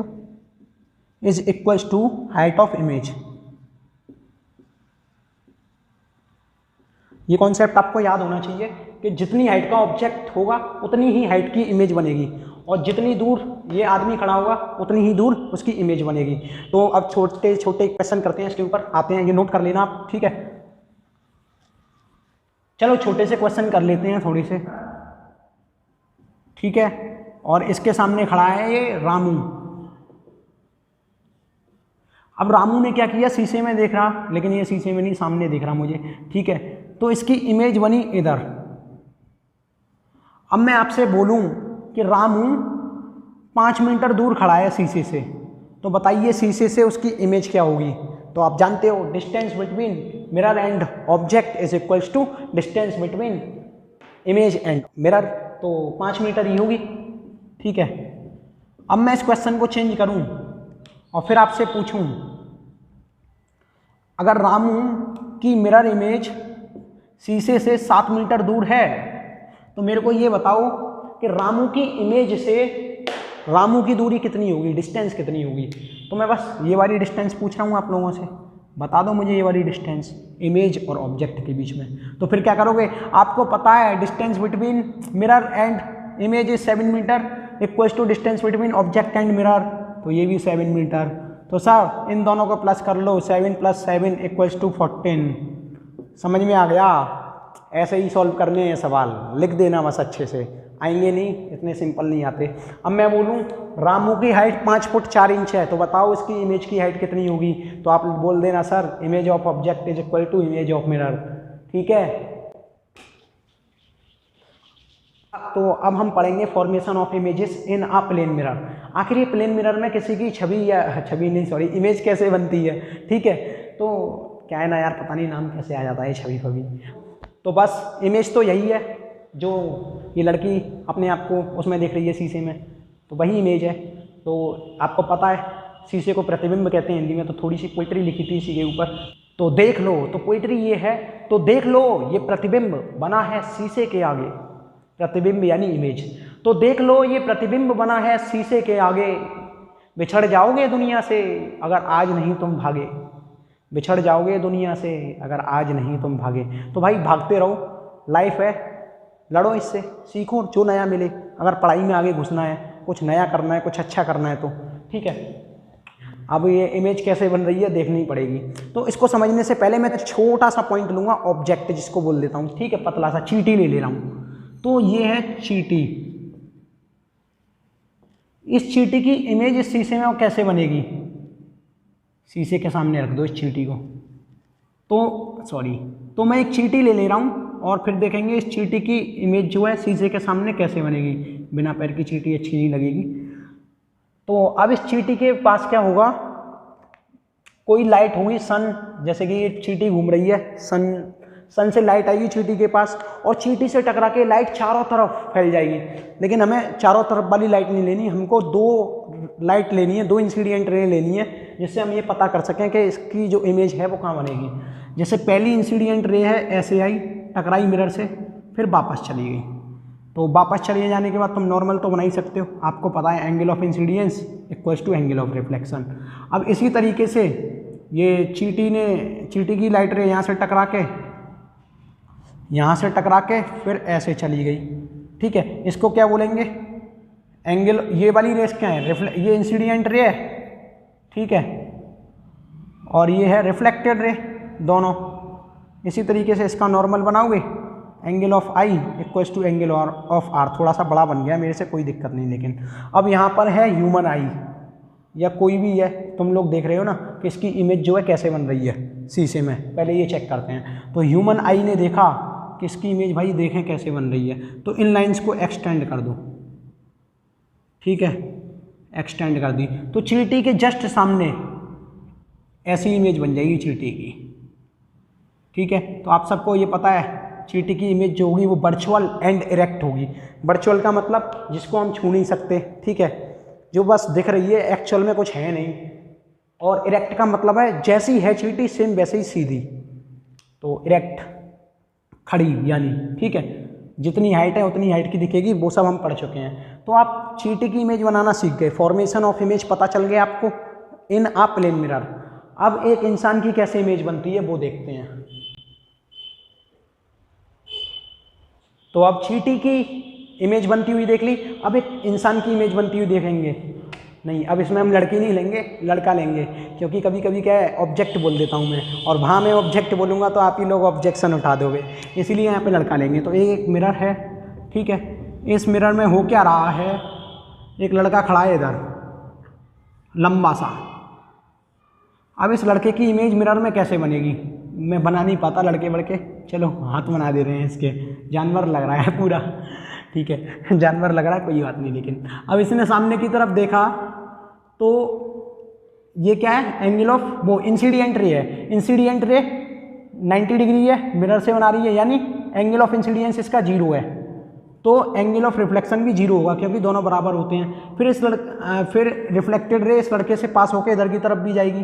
is equals to height of image. ये कॉन्सेप्ट आपको याद होना चाहिए कि जितनी हाइट का ऑब्जेक्ट होगा उतनी ही हाइट की इमेज बनेगी, और जितनी दूर ये आदमी खड़ा होगा उतनी ही दूर उसकी इमेज बनेगी। तो अब छोटे छोटे क्वेश्चन करते हैं, इसके ऊपर आते हैं, ये नोट कर लेना आप, ठीक है। चलो छोटे से क्वेश्चन कर लेते हैं थोड़ी से, ठीक है। और इसके सामने खड़ा है ये रामू। अब रामू ने क्या किया, शीशे में देख रहा, लेकिन ये शीशे में नहीं, सामने देख रहा मुझे, ठीक है, तो इसकी इमेज बनी इधर। अब मैं आपसे बोलूं कि रामू 5 मीटर दूर खड़ा है शीशे से, तो बताइए शीशे से उसकी इमेज क्या होगी। तो आप जानते हो distance between mirror and object is equals to distance between image and mirror, तो 5 मीटर ही होगी, ठीक है। अब मैं इस क्वेश्चन को चेंज करूं और फिर आपसे पूछूं, अगर रामू की मिरर इमेज शीशे से 7 मीटर दूर है, तो मेरे को ये बताओ कि रामू की इमेज से रामू की दूरी कितनी होगी, डिस्टेंस कितनी होगी। तो मैं बस ये वाली डिस्टेंस पूछ रहा हूँ आप लोगों से, बता दो मुझे ये वाली डिस्टेंस इमेज और ऑब्जेक्ट के बीच में। तो फिर क्या करोगे, आपको पता है distance between mirror and image is 7 metre equals to distance between object and mirror, तो ये भी 7 मीटर। तो सर इन दोनों को प्लस कर लो, 7 + 7 इक्वल्स टू 14। समझ में आ गया। ऐसे ही सॉल्व करने हैं सवाल, लिख देना बस अच्छे से, आएंगे नहीं, इतने सिंपल नहीं आते। अब मैं बोलूँ रामू की हाइट 5 फुट 4 इंच है, तो बताओ इसकी इमेज की हाइट कितनी होगी। तो आप बोल देना sir image of object is equal to image of mirror, ठीक है। तो अब हम पढ़ेंगे formation of images in a plane mirror. आखिर ये प्लेन मिरर में किसी की इमेज कैसे बनती है, ठीक है। तो क्या है ना यार, पता नहीं नाम कैसे आ जाता है छवि फबी। तो बस इमेज तो यही है जो ये लड़की अपने आप को उसमें देख रही है शीशे में, तो वही इमेज है। तो आपको पता है शीशे को प्रतिबिंब कहते हैं हिंदी में, तो थोड़ी सी पोइट्री लिखी थी इसी के ऊपर, तो देख लो। तो पोइट्री ये है, तो देख लो ये प्रतिबिंब बना है शीशे के आगे, प्रतिबिंब यानी इमेज। तो देख लो ये प्रतिबिंब बना है शीशे के आगे, बिछड़ जाओगे दुनिया से अगर आज नहीं तुम भागे, बिछड़ जाओगे दुनिया से अगर आज नहीं तुम भागे। तो भाई भागते रहो, लाइफ है, लड़ो इससे, सीखो जो नया मिले। अगर पढ़ाई में आगे घुसना है, कुछ नया करना है, कुछ अच्छा करना है तो ठीक है। अब ये इमेज कैसे बन रही है देखनी पड़ेगी। तो इसको समझने से पहले मैं छोटा सा पॉइंट लूँगा, ऑब्जेक्ट जिसको बोल देता हूँ, ठीक है, पतला सा, चींटी ले रहा हूँ। तो ये है चींटी, इस चींटी की इमेज इस शीशे में कैसे बनेगी, शीशे के सामने रख दो इस चींटी को। तो मैं एक चींटी ले रहा हूँ, और फिर देखेंगे इस चींटी की इमेज जो है शीशे के सामने कैसे बनेगी। बिना पैर की चींटी अच्छी नहीं लगेगी। तो अब इस चींटी के पास क्या होगा, कोई लाइट होगी, सन, जैसे कि ये चींटी घूम रही है, सन से लाइट आएगी चींटी के पास और चींटी से टकरा के लाइट चारों तरफ फैल जाएगी। लेकिन हमें चारों तरफ वाली लाइट नहीं लेनी, हमको 2 लाइट लेनी है, 2 इंसिडेंट रे लेनी है, जिससे हम ये पता कर सकें कि इसकी जो इमेज है वो कहाँ बनेगी। जैसे पहली इंसिडेंट रे है, ऐसे आई, टकराई मिरर से, फिर वापस चली गई। तो वापस चले जाने के बाद तुम नॉर्मल तो बना ही सकते हो, आपको पता है angle of incidence equals to angle of reflection. अब इसी तरीके से ये चींटी की लाइट रे यहाँ से टकरा के फिर ऐसे चली गई। ठीक है, इसको क्या बोलेंगे, एंगल। ये वाली रेस क्या है, ये इंसिडेंट रे है, ठीक है, और ये है रिफ्लेक्टेड रे, दोनों। इसी तरीके से इसका नॉर्मल बनाओगे, angle of i equals to angle of r. थोड़ा सा बड़ा बन गया मेरे से, कोई दिक्कत नहीं। लेकिन अब यहाँ पर है ह्यूमन आई या कोई भी है, तुम लोग देख रहे हो ना कि इसकी इमेज जो है कैसे बन रही है शीशे में। पहले ये चेक करते हैं। तो ह्यूमन आई ने देखा कि इसकी इमेज भाई देखें कैसे बन रही है, तो इन लाइंस को एक्सटेंड कर दो। ठीक है, एक्सटेंड कर दी तो चींटी के जस्ट सामने ऐसी इमेज बन जाएगी चींटी की। ठीक है, तो आप सबको ये पता है चींटी की इमेज जो होगी वो वर्चुअल एंड इरेक्ट होगी। वर्चुअल का मतलब जिसको हम छू नहीं सकते, ठीक है, जो बस दिख रही है, एक्चुअल में कुछ है नहीं। और इरेक्ट का मतलब है जैसी है चींटी सेम वैसे ही सीधी, तो इरेक्ट, खड़ी यानी। ठीक है, जितनी हाइट है उतनी हाइट की दिखेगी, वो सब हम पढ़ चुके हैं। तो आप चींटी की इमेज बनाना सीख गए, फॉर्मेशन ऑफ इमेज पता चल गया आपको इन आ प्लेन मिरर। अब एक इंसान की कैसे इमेज बनती है वो देखते हैं। तो अब चींटी की इमेज बनती हुई देख ली, अब एक इंसान की इमेज बनती हुई देखेंगे। नहीं, अब इसमें हम लड़की नहीं लेंगे, लड़का लेंगे, क्योंकि कभी कभी क्या है ऑब्जेक्ट बोल देता हूँ मैं, और वहाँ मैं ऑब्जेक्ट बोलूँगा तो आप ही लोग ऑब्जेक्शन उठा दोगे, इसीलिए यहाँ पे लड़का लेंगे। तो एक मिरर है, ठीक है, इस मिरर में हो क्या रहा है, एक लड़का खड़ा है इधर लंबा सा। अब इस लड़के की इमेज मिरर में कैसे बनेगी, मैं बना नहीं पाता लड़के बड़के, चलो हाथ बना दे रहे हैं इसके, जानवर लग रहा है पूरा। ठीक है, जानवर लग रहा है, कोई बात नहीं। लेकिन अब इसने सामने की तरफ देखा तो ये क्या है, एंगल ऑफ वो इंसिडेंट रे है। इंसिडेंट रे 90 डिग्री है, मिरर से बना रही है, यानी एंगल ऑफ इंसिडेंस इसका 0 है, तो एंगल ऑफ रिफ्लेक्शन भी 0 होगा, क्योंकि दोनों बराबर होते हैं। फिर रिफ्लेक्टेड रे इस लड़के से पास होकर इधर की तरफ भी जाएगी।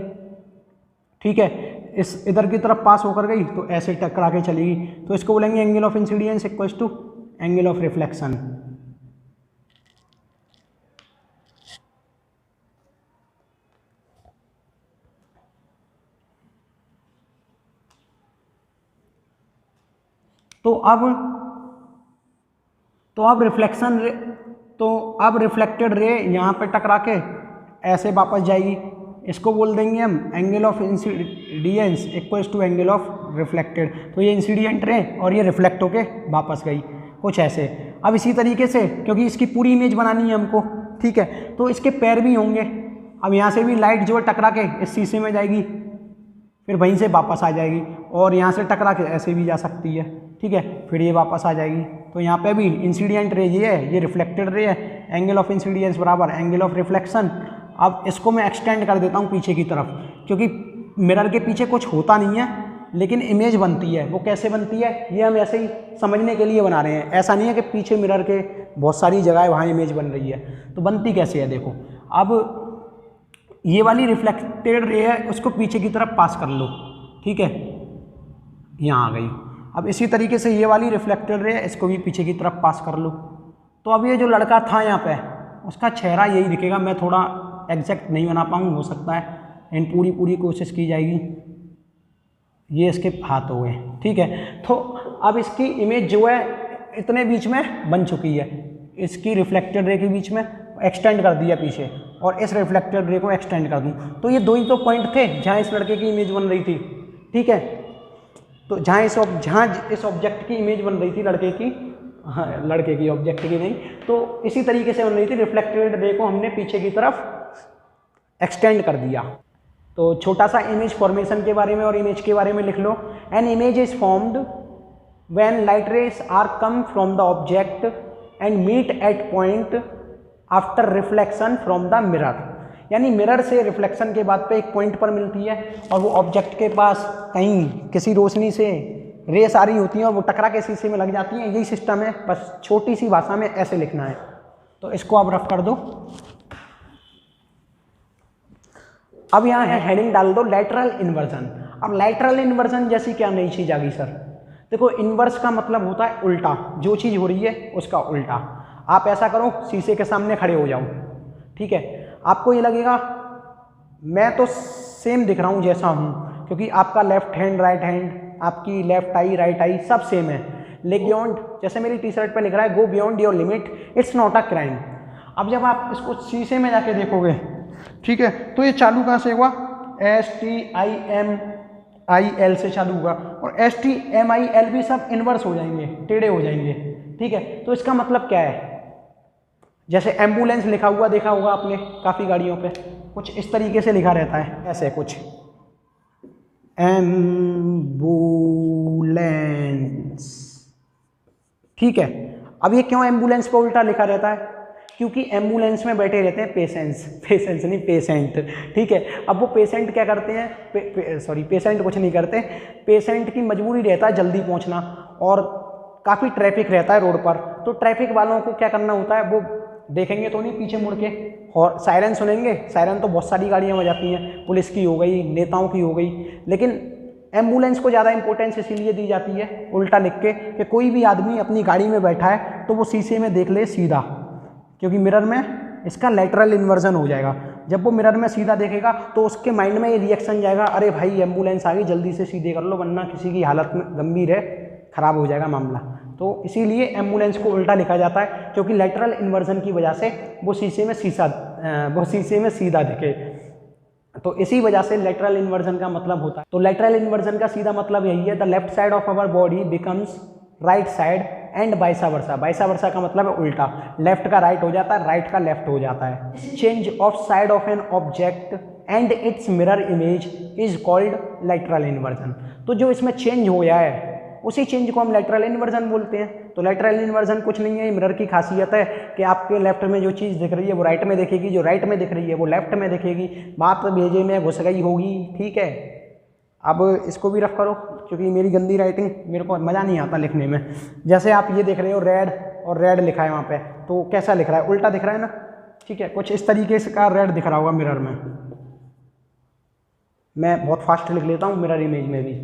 ठीक है, इस इधर की तरफ पास होकर गई तो ऐसे टकरा के चलेगी, तो इसको बोलेंगे angle of incidence equals to angle of reflection. तो अब रिफ्लेक्शन रे, तो अब रिफ्लेक्टेड रे यहाँ पे टकरा के ऐसे वापस जाएगी, इसको बोल देंगे हम angle of incidence equals to angle of reflected. तो ये इंसिडेंट रे और ये रिफ्लेक्ट होके वापस गई, कुछ ऐसे। अब इसी तरीके से, क्योंकि इसकी पूरी इमेज बनानी है हमको, ठीक है, तो इसके पैर भी होंगे। अब यहाँ से भी लाइट जो है टकरा के इस शीशे में जाएगी, फिर वहीं से वापस आ जाएगी, और यहाँ से टकरा के ऐसे भी जा सकती है। ठीक है, फिर ये वापस आ जाएगी। तो यहाँ पे भी इंसिडेंट रे ये है, ये रिफ्लेक्टेड रे है, एंगल ऑफ इंसिडेंस बराबर एंगल ऑफ रिफ्लेक्शन। अब इसको मैं एक्सटेंड कर देता हूँ पीछे की तरफ, क्योंकि मिरर के पीछे कुछ होता नहीं है, लेकिन इमेज बनती है। वो कैसे बनती है ये हम ऐसे ही समझने के लिए बना रहे हैं। ऐसा नहीं है कि पीछे मिरर के बहुत सारी जगह वहाँ इमेज बन रही है। तो बनती कैसे है देखो, अब ये वाली रिफ्लेक्टेड रे है, उसको पीछे की तरफ पास कर लो। ठीक है, यहाँ आ गई। अब इसी तरीके से ये वाली रिफ्लेक्टेड रे है, इसको भी पीछे की तरफ पास कर लो। तो अब ये जो लड़का था यहाँ पे, उसका चेहरा यही दिखेगा। मैं थोड़ा एग्जैक्ट नहीं बना पाऊँ, हो सकता है, एंड पूरी कोशिश की जाएगी। ये इसके हाथ हो गए। ठीक है, तो अब इसकी इमेज जो है इतने बीच में बन चुकी है, इसकी रिफ्लेक्टेड रे के बीच में एक्सटेंड कर दिया पीछे, और इस रिफ्लेक्टेड रे को एक्सटेंड कर दूँ। तो ये 2 ही तो पॉइंट थे जहाँ इस लड़के की इमेज बन रही थी। ठीक है, तो जहाँ इस ऑब्जेक्ट की इमेज बन रही थी लड़के की, हाँ लड़के की, ऑब्जेक्ट की नहीं, तो इसी तरीके से बन रही थी। रिफ्लेक्टेड रे को हमने पीछे की तरफ एक्सटेंड कर दिया। तो छोटा सा इमेज फॉर्मेशन के बारे में और इमेज के बारे में लिख लो। An image is formed when light rays are come from the object and meet at point after reflection from the mirror. यानी मिरर से रिफ्लेक्शन के बाद पे एक पॉइंट पर मिलती है और वो ऑब्जेक्ट के पास कहीं किसी रोशनी से रेस आ रही होती हैं और वो टकरा के शीशे में लग जाती हैं। यही सिस्टम है, बस छोटी सी भाषा में ऐसे लिखना है। तो इसको आप रफ कर दो। अब यहाँ है हेडिंग डाल दो लैटरल इन्वर्जन। अब लैटरल इन्वर्जन जैसी क्या नई चीज़ आ गई सर? देखो, इन्वर्स का मतलब होता है उल्टा, जो चीज़ हो रही है उसका उल्टा। आप ऐसा करो, शीशे के सामने खड़े हो जाओ, ठीक है। आपको ये लगेगा मैं तो सेम दिख रहा हूँ जैसा हूँ, क्योंकि आपका लेफ्ट हैंड राइट हैंड, आपकी लेफ्ट आई राइट आई सब सेम है। बियॉन्ड, जैसे मेरी टी शर्ट पे लिख रहा है go beyond your limit it's not a crime. अब जब आप इसको शीशे में जाके देखोगे, ठीक है, तो ये चालू कहाँ से हुआ? STIMIL से चालू हुआ और STMIL भी सब इन्वर्स हो जाएंगे, टेढ़े हो जाएंगे, ठीक है। तो इसका मतलब क्या है? जैसे एम्बुलेंस लिखा हुआ देखा होगा आपने काफ़ी गाड़ियों पे, कुछ इस तरीके से लिखा रहता है, ऐसे कुछ एम्बुलेंस, ठीक है। अब ये क्यों एम्बुलेंस पे उल्टा लिखा रहता है? क्योंकि एम्बुलेंस में बैठे रहते हैं पेशेंट्स नहीं पेशेंट, ठीक है। अब वो पेशेंट क्या करते हैं? पेशेंट कुछ नहीं करते, पेशेंट की मजबूरी रहता है जल्दी पहुंचना और काफ़ी ट्रैफिक रहता है रोड पर। तो ट्रैफिक वालों को क्या करना होता है? वो देखेंगे तो नहीं पीछे मुड़ के, और सायरन सुनेंगे। सायरन तो बहुत सारी गाड़ियाँ बजाती हैं, पुलिस की हो गई, नेताओं की हो गई, लेकिन एम्बुलेंस को ज़्यादा इंपॉर्टेंस इसीलिए दी जाती है उल्टा लिख के कि कोई भी आदमी अपनी गाड़ी में बैठा है तो वो शीशे में देख ले सीधा, क्योंकि मिरर में इसका लैटरल इन्वर्जन हो जाएगा। जब वो मिरर में सीधा देखेगा तो उसके माइंड में ये रिएक्शन जाएगा, अरे भाई एम्बुलेंस आ गई, जल्दी से सीधे कर लो वरना किसी की हालत में गंभीर है, खराब हो जाएगा मामला। तो इसीलिए एम्बुलेंस को उल्टा लिखा जाता है, क्योंकि लैटरल इन्वर्जन की वजह से वो शीशे में सीधा दिखे। तो इसी वजह से लेटरल इन्वर्जन का मतलब होता है। तो लेटरल इन्वर्जन का सीधा मतलब यही है, the left side of our body becomes right side and vice versa. Vice versa का मतलब है उल्टा, लेफ्ट का राइट हो जाता है, राइट का लेफ्ट हो जाता है। Change of side of an object and it's mirror image is called lateral inversion. तो जो इसमें चेंज हो गया है उसी चेंज को हम लेटरल इन्वर्जन बोलते हैं। तो लेटरल इन्वर्जन कुछ नहीं है, मिरर की खासियत है कि आपके लेफ्ट में जो चीज़ दिख रही है वो राइट में दिखेगी, जो राइट में दिख रही है वो लेफ्ट में दिखेगी। बात भेजे में घुस गई होगी, ठीक है। अब इसको भी रफ करो, क्योंकि मेरी गंदी राइटिंग, मेरे को मज़ा नहीं आता लिखने में। जैसे आप ये देख रहे हो रेड, और रेड लिखा है वहाँ पे, तो कैसा लिख रहा है? उल्टा दिख रहा है ना, ठीक है। कुछ इस तरीके से का रेड दिख रहा होगा मिरर में। मैं बहुत फास्ट लिख लेता हूँ मिरर इमेज में भी